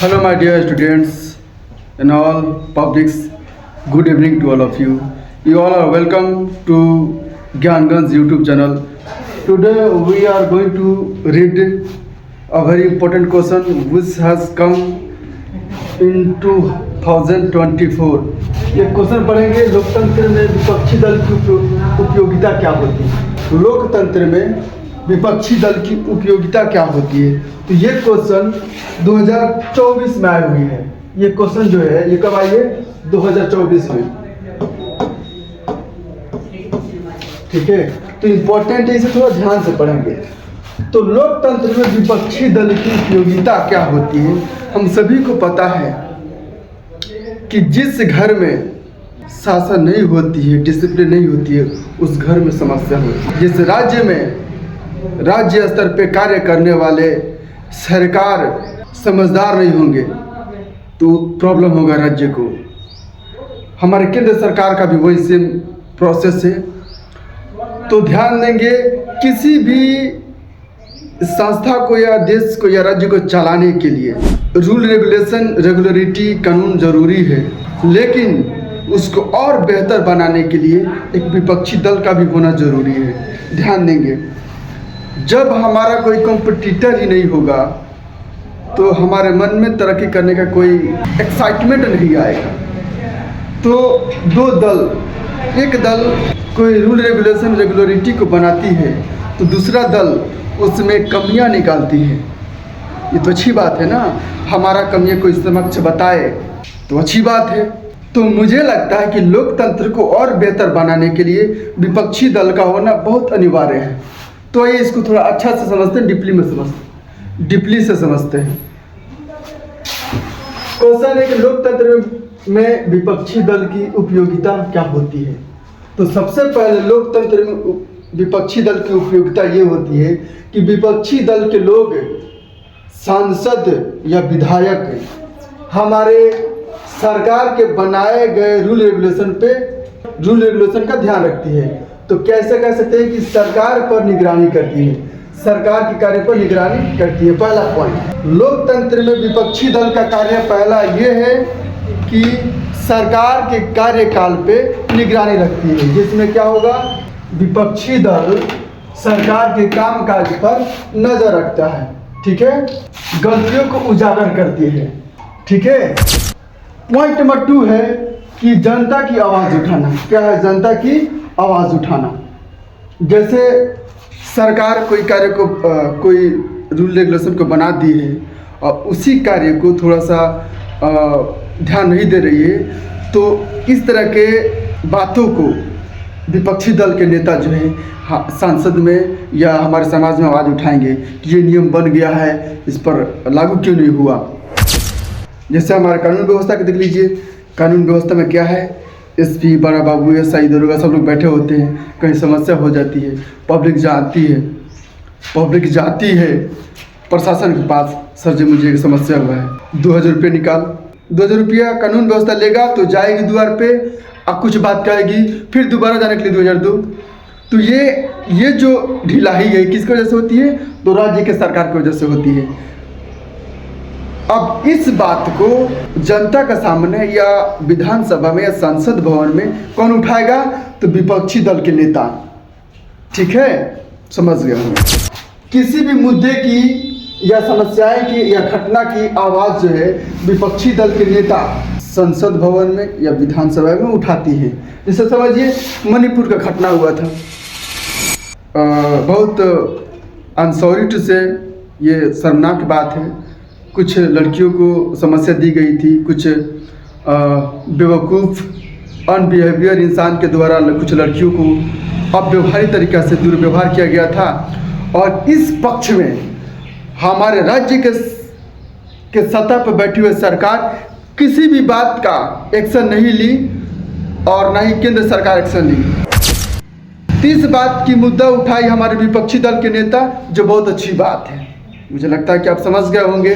Hello, my dear students and all publics. Good evening to all of you. You all are welcome to Gyangan's YouTube channel. Today we are going to read a very important question which has come in 2024. ये question पढ़ेंगे, लोकतंत्र में विपक्षी दल की उपयोगिता क्या होती है। लोकतंत्र में विपक्षी दल की उपयोगिता क्या होती है। तो ये क्वेश्चन 2024 में आई हुई है। ये क्वेश्चन जो है ये कब आई है, 2024 में। ठीक है, तो इम्पोर्टेंट है, इसे थोड़ा ध्यान से पढ़ेंगे। तो लोकतंत्र में विपक्षी दल की उपयोगिता क्या होती है। हम सभी को पता है कि जिस घर में शासन नहीं होती है, डिसिप्लिन नहीं होती है, उस घर में समस्या होती है। जिस राज्य में राज्य स्तर पे कार्य करने वाले सरकार समझदार नहीं होंगे तो प्रॉब्लम होगा राज्य को। हमारे केंद्र सरकार का भी वही सेम प्रोसेस है। तो ध्यान देंगे, किसी भी संस्था को या देश को या राज्य को चलाने के लिए रूल रेगुलेशन रेगुलरिटी कानून जरूरी है, लेकिन उसको और बेहतर बनाने के लिए एक विपक्षी दल का भी होना जरूरी है। ध्यान देंगे, जब हमारा कोई कॉम्पिटिटर ही नहीं होगा तो हमारे मन में तरक्की करने का कोई एक्साइटमेंट नहीं आएगा। तो दो दल, एक दल कोई रूल रेगुलेशन रेगुलरिटी को बनाती है तो दूसरा दल उसमें कमियां निकालती है। ये तो अच्छी बात है ना, हमारा कमियां कोई समक्ष बताए तो अच्छी बात है। तो मुझे लगता है कि लोकतंत्र को और बेहतर बनाने के लिए विपक्षी दल का होना बहुत अनिवार्य है। तो ये इसको थोड़ा अच्छा से समझते हैं, डीपली से समझते हैं। क्वेश्चन है कि लोकतंत्र में विपक्षी दल की उपयोगिता क्या होती है। तो सबसे पहले लोकतंत्र में विपक्षी दल की उपयोगिता ये होती है कि विपक्षी दल के लोग, सांसद या विधायक हमारे सरकार के बनाए गए रूल रेगुलेशन का ध्यान रखती है। तो कैसे कह सकते हैं कि सरकार पर निगरानी करती है, सरकार के कार्य पर निगरानी करती है। पहला पॉइंट, लोकतंत्र में विपक्षी दल का कार्य पहला ये है कि सरकार के कार्यकाल पे निगरानी रखती है, जिसमें क्या होगा, विपक्षी दल सरकार के कामकाज पर नजर रखता है। ठीक है, गलतियों को उजागर करती है। ठीक है, पॉइंट नंबर 2 है कि जनता की आवाज उठाना। क्या है, जनता की आवाज उठाना। जैसे सरकार कोई कार्य को कोई रूल रेगुलेशन को बना दी है और उसी कार्य को थोड़ा सा ध्यान नहीं दे रही है, तो इस तरह के बातों को विपक्षी दल के नेता जो है संसद में या हमारे समाज में आवाज़ उठाएंगे कि ये नियम बन गया है, इस पर लागू क्यों नहीं हुआ। जैसे हमारे कानून व्यवस्था के देख लीजिए, कानून व्यवस्था में क्या है, एसपी, बड़ा बाबू, एसआई, दरोगा सब लोग बैठे होते हैं। कहीं समस्या हो जाती है, पब्लिक जाती है प्रशासन के पास, सर जी मुझे एक समस्या हुआ है, 2000 रुपये निकाल। 2000 रुपया कानून व्यवस्था लेगा तो जाएगी द्वार पे, अब कुछ बात करेगी, फिर दोबारा जाने के लिए 2000 दो। तो ये जो ढिलाई है किसकी वजह से होती है, तो राज्य के सरकार की वजह से होती है। अब इस बात को जनता के सामने या विधानसभा में या संसद भवन में कौन उठाएगा, तो विपक्षी दल के नेता। ठीक है, समझ गया हूँ। किसी भी मुद्दे की या समस्याएं की या घटना की आवाज़ जो है विपक्षी दल के नेता संसद भवन में या विधानसभा में उठाती है। जैसे समझिए मणिपुर का घटना हुआ था, बहुत अनसॉरी टू से ये शर्मनाक बात है। कुछ लड़कियों को समस्या दी गई थी, कुछ बेवकूफ़ अनबिहेवियर इंसान के द्वारा कुछ लड़कियों को अव्यवहारी तरीक़ा से दुर्व्यवहार किया गया था। और इस पक्ष में हमारे राज्य के सतह पर बैठी हुई सरकार किसी भी बात का एक्शन नहीं ली और ना ही केंद्र सरकार एक्शन ली। इस बात की मुद्दा उठाई हमारे विपक्षी दल के नेता, जो बहुत अच्छी बात है। मुझे लगता है कि आप समझ गए होंगे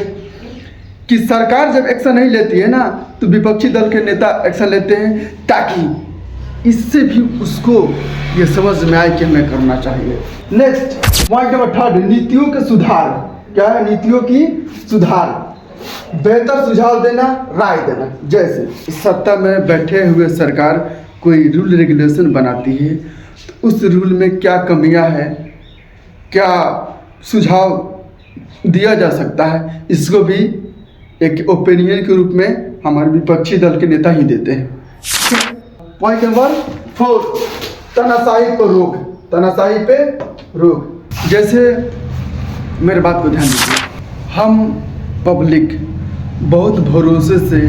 कि सरकार जब एक्शन नहीं लेती है ना, तो विपक्षी दल के नेता एक्शन लेते हैं, ताकि इससे भी उसको ये समझ में आए कि हमें करना चाहिए। नेक्स्ट पॉइंट नंबर 3, नीतियों के सुधार। क्या है, नीतियों की सुधार। बेहतर सुझाव देना, राय देना। जैसे इस सत्ता में बैठे हुए सरकार कोई रूल रेगुलेशन बनाती है तो उस रूल में क्या कमियां हैं, क्या सुझाव दिया जा सकता है, इसको भी एक ओपिनियन के रूप में हमारे विपक्षी दल के नेता ही देते हैं। पॉइंट नंबर 4, तानाशाही पर रोक। तानाशाही पे रोक। जैसे मेरे बात को ध्यान दीजिए, हम पब्लिक बहुत भरोसे से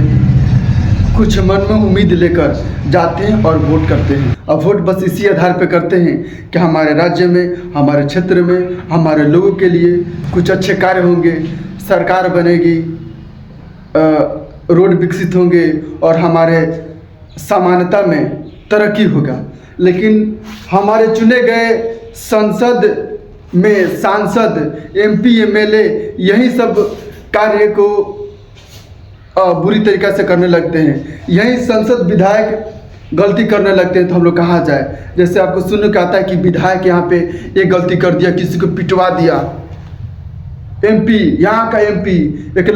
कुछ मन में उम्मीद लेकर जाते हैं और वोट करते हैं। और वोट बस इसी आधार पर करते हैं कि हमारे राज्य में, हमारे क्षेत्र में, हमारे लोगों के लिए कुछ अच्छे कार्य होंगे, सरकार बनेगी, रोड विकसित होंगे और हमारे समानता में तरक्की होगा। लेकिन हमारे चुने गए संसद में सांसद, एमपी, एमएलए यही सब कार्य को बुरी तरीक़ा से करने लगते हैं। यही संसद विधायक गलती करने लगते हैं तो हम लोग कहाँ जाए। जैसे आपको सुनने को आता है कि विधायक यहाँ पे एक गलती कर दिया, किसी को पिटवा दिया। एमपी, यहाँ का एमपी एक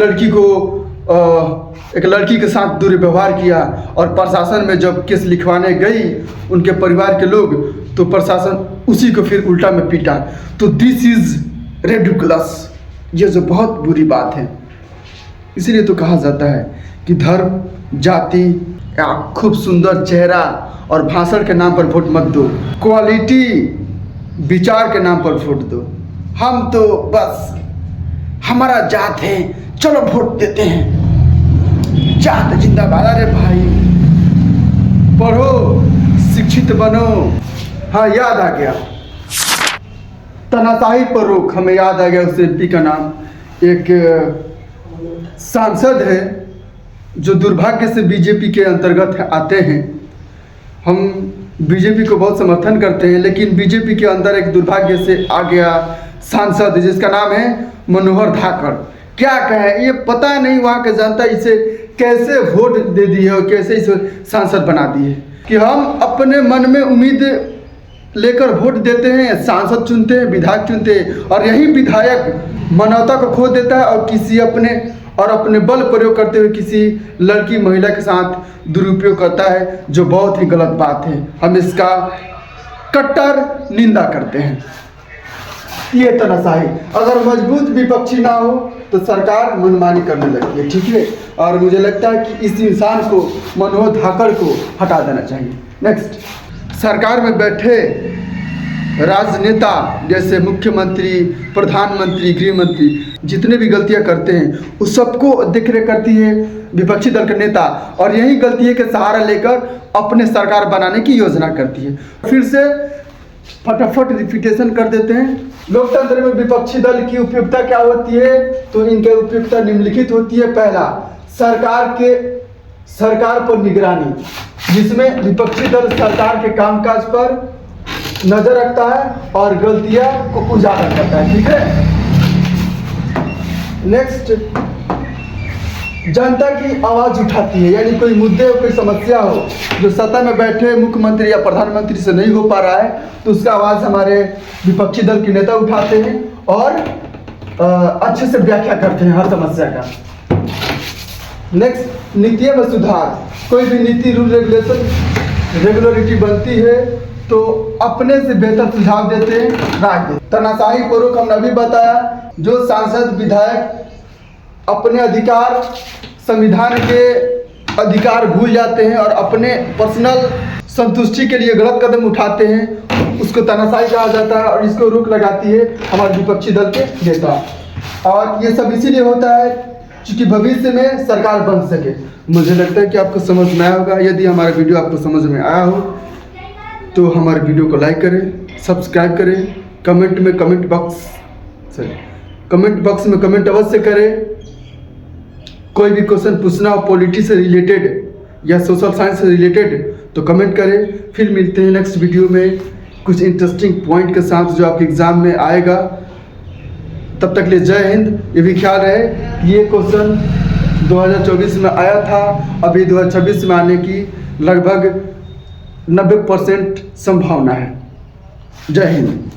लड़की के साथ दुर्व्यवहार किया और प्रशासन में जब केस लिखवाने गई उनके परिवार के लोग तो प्रशासन उसी को फिर उल्टा में पीटा। तो दिस इज रेडिकुलस, ये जो बहुत बुरी बात है। इसीलिए तो कहा जाता है कि धर्म, जाति या खूब सुंदर चेहरा और भाषण के नाम पर वोट मत दो, क्वालिटी विचार के नाम पर वोट दो। हम तो बस हमारा जात है, चलो वोट देते हैं, जात जिंदाबाद। अरे भाई पढ़ो, शिक्षित बनो। हाँ, याद आ गया, तानाशाही पर रोक। हमें याद आ गया उस एमपी का नाम। एक सांसद है जो दुर्भाग्य से बीजेपी के अंतर्गत आते हैं। हम बीजेपी को बहुत समर्थन करते हैं, लेकिन बीजेपी के अंदर एक दुर्भाग्य से आ गया सांसद जिसका नाम है मनोहर धाकड़। क्या कहें, ये पता नहीं वहाँ के जनता इसे कैसे वोट दे दी है और कैसे इसे सांसद बना दी है कि हम अपने मन में उम्मीद लेकर वोट देते हैं, सांसद चुनते हैं, विधायक चुनते हैं और यही विधायक मानवता को खो देता है और अपने बल प्रयोग करते हुए किसी लड़की, महिला के साथ दुरुपयोग करता है, जो बहुत ही गलत बात है। हम इसका कट्टर निंदा करते हैं। ये तानाशाही, अगर मजबूत विपक्षी ना हो तो सरकार मनमानी करने लगती है, ठीक है। और मुझे लगता है कि इस इंसान को, मनोहर धाकड़ को हटा देना चाहिए। नेक्स्ट, सरकार में बैठे राजनेता जैसे मुख्यमंत्री, प्रधानमंत्री, गृह मंत्री जितने भी गलतियां करते हैं उस सबको देख रेख करती है विपक्षी दल के नेता और यही गलती के सहारा लेकर अपने सरकार बनाने की योजना करती है। फिर से फटाफट रिपीटेशन कर देते हैं। लोकतंत्र में विपक्षी दल की उपयुक्तता क्या होती है, तो इनके उपयुक्तता निम्नलिखित होती है। पहला, सरकार पर निगरानी, जिसमें विपक्षी दल सरकार के कामकाज पर नजर रखता है और गलतियां को उजागर करता है, ठीक है। नेक्स्ट, जनता की आवाज उठाती है, यानी कोई मुद्दे हो, कोई समस्या हो जो सत्ता में बैठे मुख्यमंत्री या प्रधानमंत्री से नहीं हो पा रहा है तो उसका आवाज हमारे विपक्षी दल के नेता उठाते हैं और अच्छे से व्याख्या करते हैं हर समस्या का। नेक्स्ट, नीतियों में सुधार। कोई भी नीति, रूल रेगुलेशन, रेगुलरिटी बनती है तो अपने से बेहतर सुझाव देते हैं, राय देते। तानाशाही पूर्वक हमने अभी बताया, जो सांसद, विधायक अपने अधिकार, संविधान के अधिकार भूल जाते हैं और अपने पर्सनल संतुष्टि के लिए गलत कदम उठाते हैं, उसको तानाशाही कहा जाता है और इसको रोक लगाती है हमारे विपक्षी दल के नेता। और ये सब इसीलिए होता है क्योंकि भविष्य में सरकार बन सके। मुझे लगता है कि आपको समझ में आया होगा। यदि हमारा वीडियो आपको समझ में आया हो तो हमारे वीडियो को लाइक करें, सब्सक्राइब करें, कमेंट बॉक्स में कमेंट अवश्य करें। कोई भी क्वेश्चन पूछना हो पॉलिटिक्स से रिलेटेड या सोशल साइंस से रिलेटेड तो कमेंट करें। फिर मिलते हैं नेक्स्ट वीडियो में कुछ इंटरेस्टिंग पॉइंट के साथ जो आपके एग्जाम में आएगा। तब तक लिए जय हिंद। ये भी ख्याल रहे कि ये क्वेश्चन 2024 में आया था, अभी 2026 में आने की लगभग 90% संभावना है। जय हिंद।